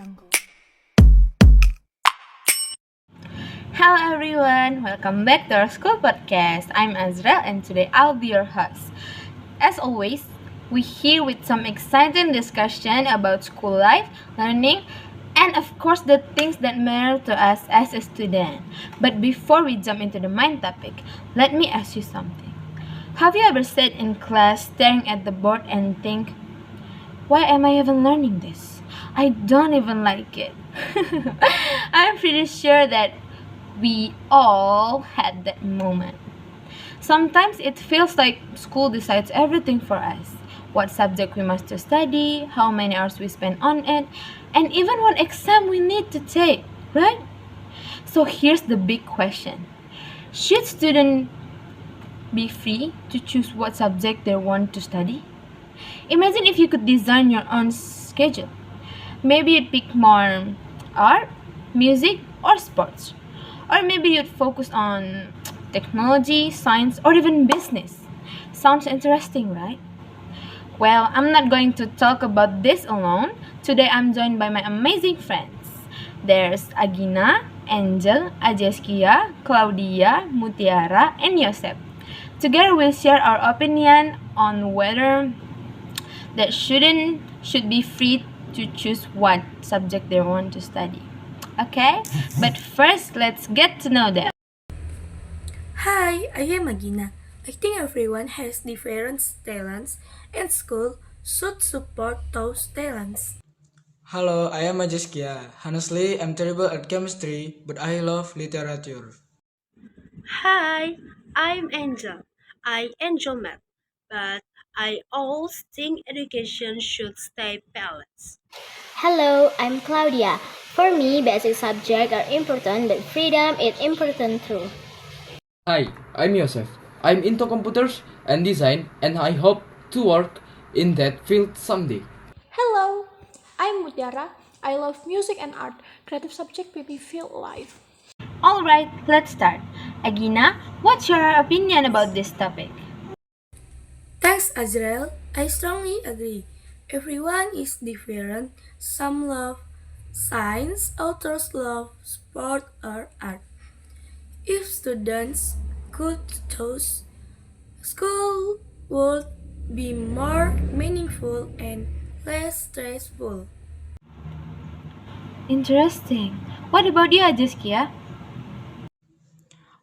jungle. Hello everyone, welcome back to our school podcast. I'm Azreel and today I'll be your host. As always, we're here with some exciting discussion about school life, learning, and of course the things that matter to us as a student. But before we jump into the main topic, let me ask you something. Have you ever sat in class staring at the board and think, why am I even learning this? I don't even like it. I'm pretty sure that we all had that moment. Sometimes it feels like school decides everything for us. What subject we must study, how many hours we spend on it, and even what exam we need to take, right? So here's the big question. Should students be free to choose what subject they want to study? Imagine if you could design your own schedule. Maybe you'd pick more art, music, or sports. Or maybe you'd focus on technology, science, or even business. Sounds interesting, right? Well, I'm not going to talk about this alone. Today I'm joined by my amazing friends. There's Agina, Angel, Azeskia, Claudia, Mutiara, and Yosef. Together we'll share our opinion on whether that students should be free to choose what subject they want to study. Okay? But first, let's get to know them. Hi, I am Agina. I think everyone has different talents and school should support those talents. Hello, I am Azeskia. Honestly, I'm terrible at chemistry, but I love literature. Hi, I'm Angel. I enjoy math, but I also think education should stay balanced. Hello, I'm Claudia. For me, basic subjects are important, but freedom is important too. Hi, I'm Yosef. I'm into computers and design, and I hope to work in that field someday. Hello, I'm Mutiara. I love music and art. Creative subject make me feel alive. Alright, let's start. Agina, what's your opinion about this topic? Thanks, Azreel. I strongly agree. Everyone is different. Some love science, others love sport or art. If students could choose, school would be more meaningful and less stressful. Interesting. What about you, Azeskia?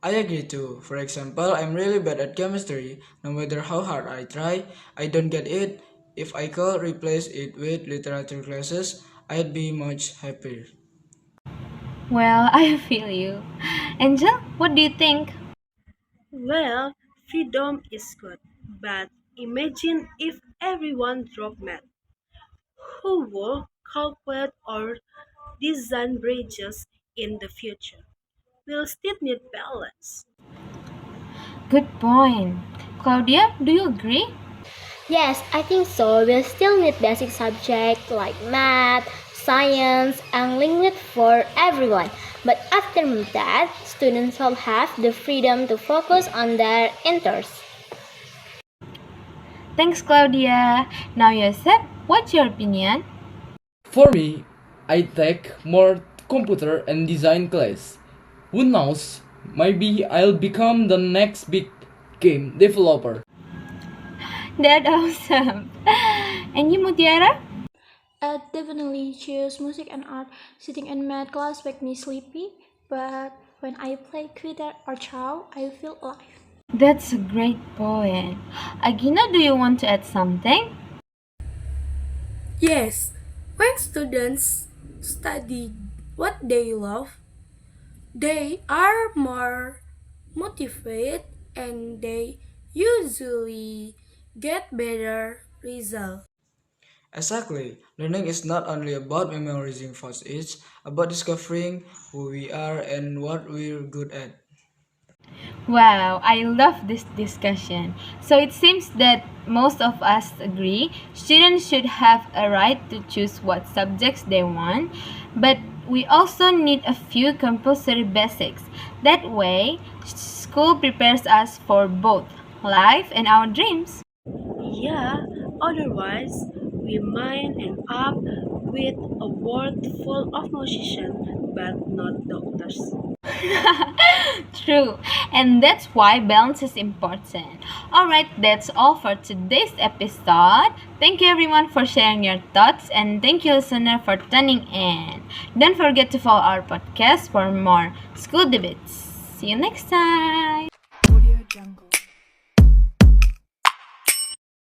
I agree too. For example, I'm really bad at chemistry. No matter how hard I try, I don't get it. If I could replace it with literature classes, I'd be much happier. Well, I feel you. Angel, what do you think? Well, freedom is good, but imagine if everyone dropped math. Who will calculate or design bridges in the future? We'll still need balance. Good point. Claudia, do you agree? Yes, I think so. We'll still need basic subjects like math, science, and English for everyone. But after that, students will have the freedom to focus on their interests. Thanks, Claudia. Now, Yosef, what's your opinion? For me, I take more computer and design class. Who knows? Maybe I'll become the next big game developer. That's awesome. And you, Mutiara? I definitely choose music and art. Sitting in math class make me sleepy, but when I play guitar or chow, I feel alive. That's a great point. Agina, do you want to add something? Yes, when students study what they love, they are more motivated and they usually get better results. Exactly. Learning is not only about memorizing facts, it's about discovering who we are and what we're good at. Wow, I love this discussion. So it seems that most of us agree students should have a right to choose what subjects they want, but we also need a few compulsory basics. That way, school prepares us for both life and our dreams. Yeah, otherwise we might end up with a world full of musicians but not doctors. True, and that's why balance is important. Alright, that's all for today's episode. Thank you everyone for sharing your thoughts, and thank you listener for tuning in. Don't forget to follow our podcast for more school debates. See you next time.